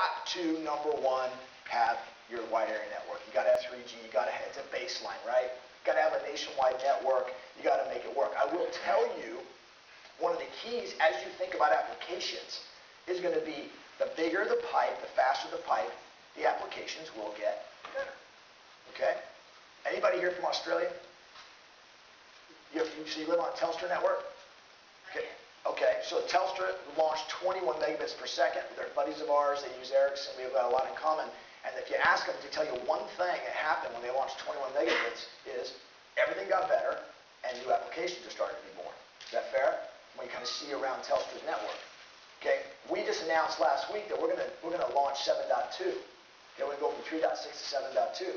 got to, number one, have your wide area network. You got to have 3G. You got to have, it's a baseline, right? You got to have a nationwide network. You got to make it work. I will tell you, one of the keys as you think about applications is going to be the bigger the pipe, the faster the pipe, the applications will get better. Okay? Anybody here from Australia? So you live on a Telstra network? Okay. Okay, so Telstra launched 21 megabits per second. They're buddies of ours. They use Ericsson. We've got a lot in common. And if you ask them to tell you one thing that happened when they launched 21 megabits is everything got better and new applications are starting to be born. Is that fair? When you kind of see around Telstra's network. Okay, we just announced last week that we're gonna launch 7.2. Okay, we're gonna go from 3.6 to 7.2.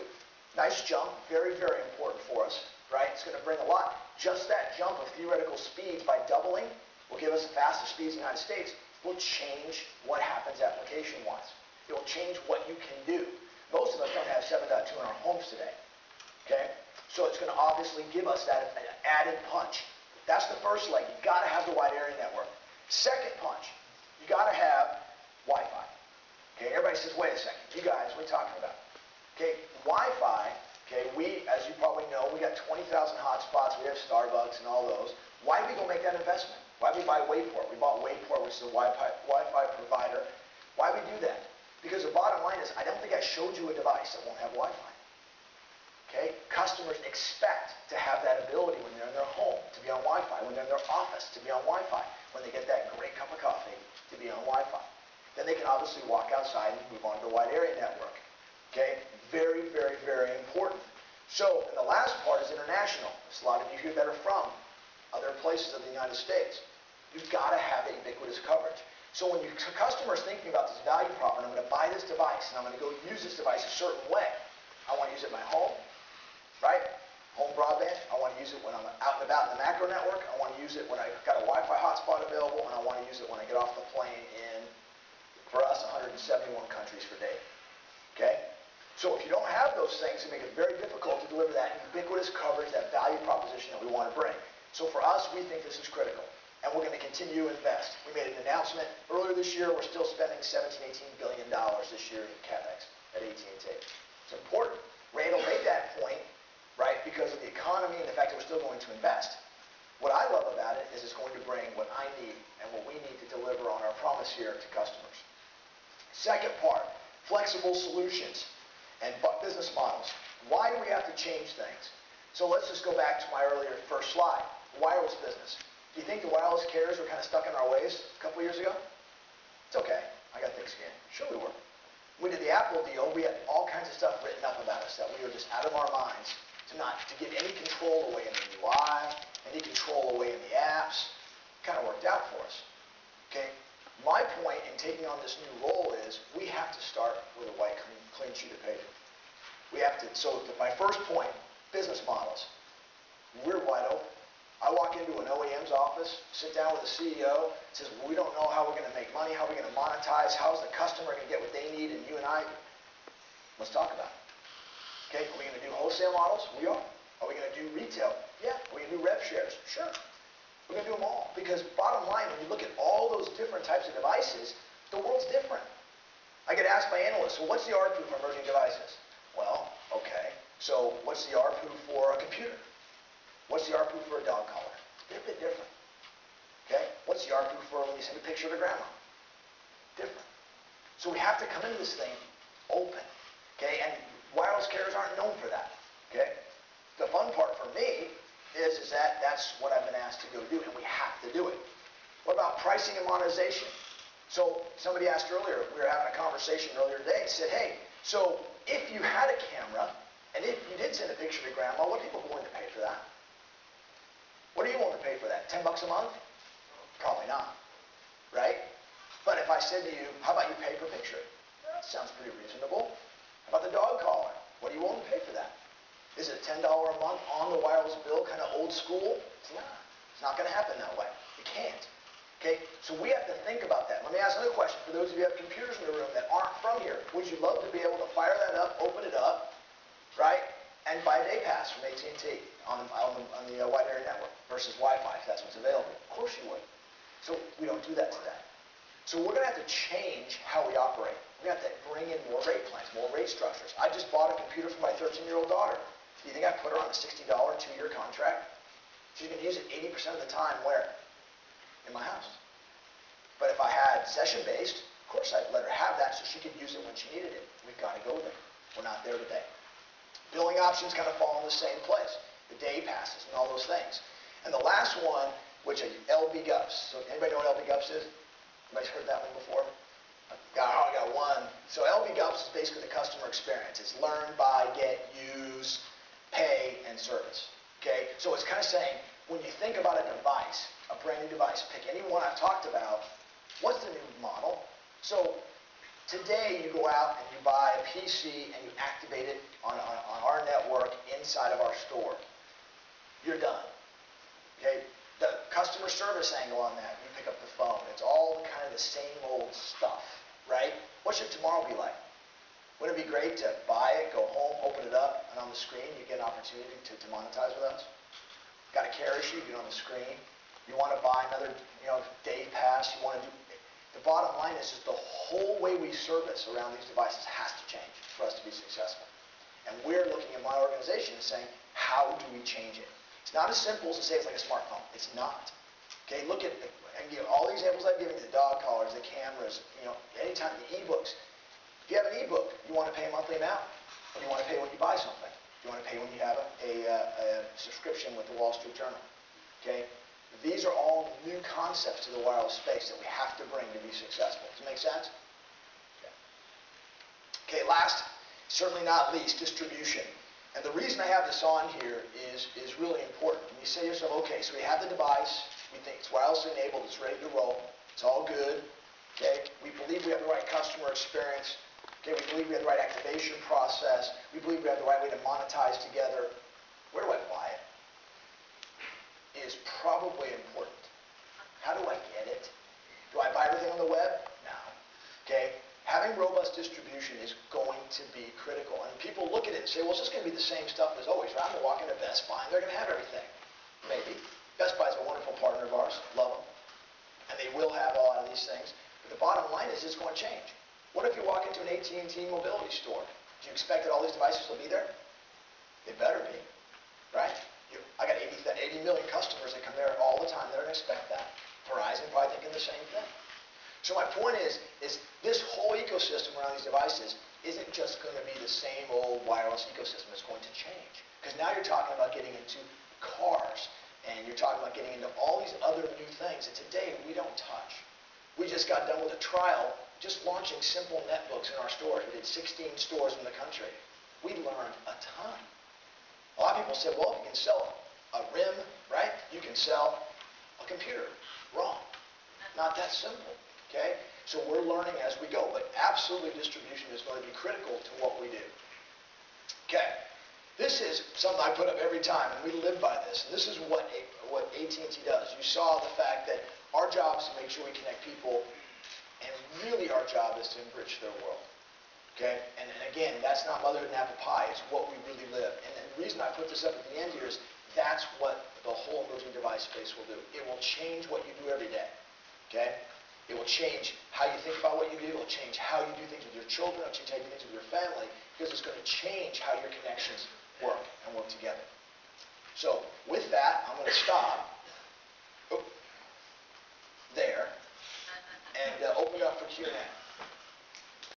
Nice jump, very, very important for us, right? It's gonna bring a lot. Just that jump of theoretical speeds by doubling will give us the fastest speeds in the United States. Will change what happens application-wise. It will change what you can do. Most of us don't have 7.2 in our homes today. Okay, so it's gonna obviously give us that added punch. That's the first leg. You've got to have the wide area network. Second punch, you got to have Wi-Fi. Okay, everybody says, wait a second, you guys, what are you talking about? Okay, Wi-Fi, okay, as you probably know, we got 20,000 hotspots, we have Starbucks and all those. Why did we go make that investment? Why did we buy Wayport? We bought Wayport, which is a Wi-Fi provider. Why did we do that? Because the bottom line is, I don't think I showed you a device that won't have Wi-Fi. Okay? Customers expect to have that ability when they're in their home to be on Wi-Fi, when they're in their office to be on Wi-Fi, when they get that great cup of coffee to be on Wi-Fi. Then they can obviously walk outside and move on to the wide area network. Okay? Very, very, very important. So, and the last part is international. There's a lot of you here that are from other places of the United States. You've got to have ubiquitous coverage. So when your customer is thinking about this value prop, and I'm going to buy this device, and I'm going to go use this device a certain way. I want to use it in my home. Right? Home broadband, I want to use it when I'm out and about in the macro network. I want to use it when I've got a Wi-Fi hotspot available, and I want to use it when I get off the plane in, for us, 171 countries for data. Okay? So if you don't have those things, it makes it very difficult to deliver that ubiquitous coverage, that value proposition that we want to bring. So for us, we think this is critical, and we're going to continue to invest. We made an announcement earlier this year. We're still spending $17, $18 billion this year in CapEx at ATT. It's important. Ray will make that point, right, because of the economy and the fact that we're still going to invest. What I love about it is it's going to bring what I need and what we need to deliver on our promise here to customers. Second part, flexible solutions and business models. Why do we have to change things? So let's just go back to my earlier first slide, wireless business. Do you think the wireless carriers were kind of stuck in our ways a couple years ago? It's okay. I got thick skin. Sure we were. When we did the Apple deal, we had all kinds of stuff written up about us that we were just out of our minds to give any control away in the UI, any control away in the apps. Kind of worked out for us. Okay? My point in taking on this new role is we have to start with a white, clean sheet of paper. We have to, so my first point, business models. We're wide open. I walk into an OEM's office, sit down with the CEO, says, well, we don't know how we're going to make money, how are we going to monetize, how's the customer going to get what they need, and you and I, let's talk about it. Okay, are we going to do wholesale models? We are. Are we going to do retail? Yeah. Are we going to do rev shares? Sure. We're going to do them all. Because bottom line, when you look at all those different types of devices, the world's different. I get asked by analysts, well, what's the ARPU for emerging devices? Well, okay, so what's the ARPU for a computer? What's the ARPU for a dog collar? They're a bit different. Okay? What's the ARPU for when you send a picture to grandma? Different. So we have to come into this thing open. Okay? And wireless carriers aren't known for that. Okay? The fun part for me is that that's what I've been asked to go do, and we have to do it. What about pricing and monetization? So somebody asked earlier, we were having a conversation earlier today, and said, hey, so if you had a camera, and if you did send a picture to grandma, what are people willing to pay for that? What are you willing to pay for that? $10 a month? Probably not. Right? But if I said to you, how about you pay per picture? That sounds pretty reasonable. How about the dog collar? What are you willing to pay for that? Is it $10 a month on the wireless bill, kind of old school? It's not. It's not going to happen that way. It can't. Okay? So we have to think about that. Let me ask another question. For those of you who have computers in the room that aren't from here, would you love to be able to fire that up, open it up, right? And buy a day pass from AT&T on the wide area network versus Wi-Fi if that's what's available? Of course you would. So we don't do that today. So we're going to have to change how we operate. We're going to have to bring in more rate plans, more rate structures. I just bought a computer for my 13-year-old daughter. Do you think I put her on a $60 2-year contract? She's going to use it 80% of the time where? In my house. But if I had session-based, of course I'd let her have that so she could use it when she needed it. We've got to go there. We're not there today. Billing options kind of fall in the same place. The day passes and all those things. And the last one, which is LB GUPS. So anybody know what LB GUPS is? Anybody's heard that one before? I got one. So LB GUPS is basically the customer experience. It's learn, buy, get, use, pay, and service. Okay? So it's kind of saying, when you think about a device, a brand new device, pick any one I've talked about, what's the new model? So today you go out and you buy a PC and you activate it on our network inside of our store. You're done. Okay? The customer service angle on that, you pick up the phone. It's all kind of the same old stuff, right? What should tomorrow be like? Wouldn't it be great to buy it, go home, open it up, and on the screen you get an opportunity to monetize with us? Got a care issue, you get on the screen. You want to buy another day pass, you want to do... The bottom line is the whole way we service around these devices has to change for us to be successful. And we're looking at my organization and saying, how do we change it? It's not as simple as to say it's like a smartphone. It's not. Okay, look at all the examples I've given you, the dog collars, the cameras, anytime, the e-books. If you have an e-book, you want to pay a monthly amount, or do you want to pay when you buy something? Do you want to pay when you have a subscription with the Wall Street Journal? Okay, these are all new concepts to the wireless space that we have to bring to be successful. Does it make sense? Okay, last, certainly not least, distribution. And the reason I have this on here is really important. And you say to yourself, okay, so we have the device, we think it's wirelessly enabled, it's ready to roll, it's all good, okay? We believe we have the right customer experience, okay? We believe we have the right activation process, we believe we have the right way to monetize together. Where do I buy it? Is probably important. How do I get it? Do I buy everything on the web? No. Okay? Having robust distribution is going to be critical. And people look at it and say, well, it's just going to be the same stuff as always. Right? I'm going to walk into Best Buy and they're going to have everything. Maybe. Best Buy is a wonderful partner of ours. Love them. And they will have a lot of these things. But the bottom line is it's going to change. What if you walk into an ATT mobility store? Do you expect that all these devices will be there? They better be. Right? I got 80 million customers that come there all the time. They're going to expect that. Verizon probably thinking the same thing. So my point is this whole ecosystem around these devices isn't just going to be the same old wireless ecosystem. It's going to change. Because now you're talking about getting into cars, and you're talking about getting into all these other new things that today we don't touch. We just got done with a trial just launching simple netbooks in our stores. We did 16 stores in the country. We learned a ton. A lot of people said, well, if you can sell a RIM, right, you can sell a computer. Wrong. Not that simple. Okay? So we're learning as we go, but absolutely distribution is going to be critical to what we do. Okay. This is something I put up every time, and we live by this. And this is what AT&T does. You saw the fact that our job is to make sure we connect people, and really our job is to enrich their world. Okay? And again, that's not motherhood and apple pie. It's what we really live. And the reason I put this up at the end here is that's what the whole emerging device space will do. It will change what you do every day. Okay? It will change how you think about what you do. It will change how you do things with your children. It will change how you do things with your family, because it's going to change how your connections work and work together. So with that, I'm going to stop there and open it up for Q&A.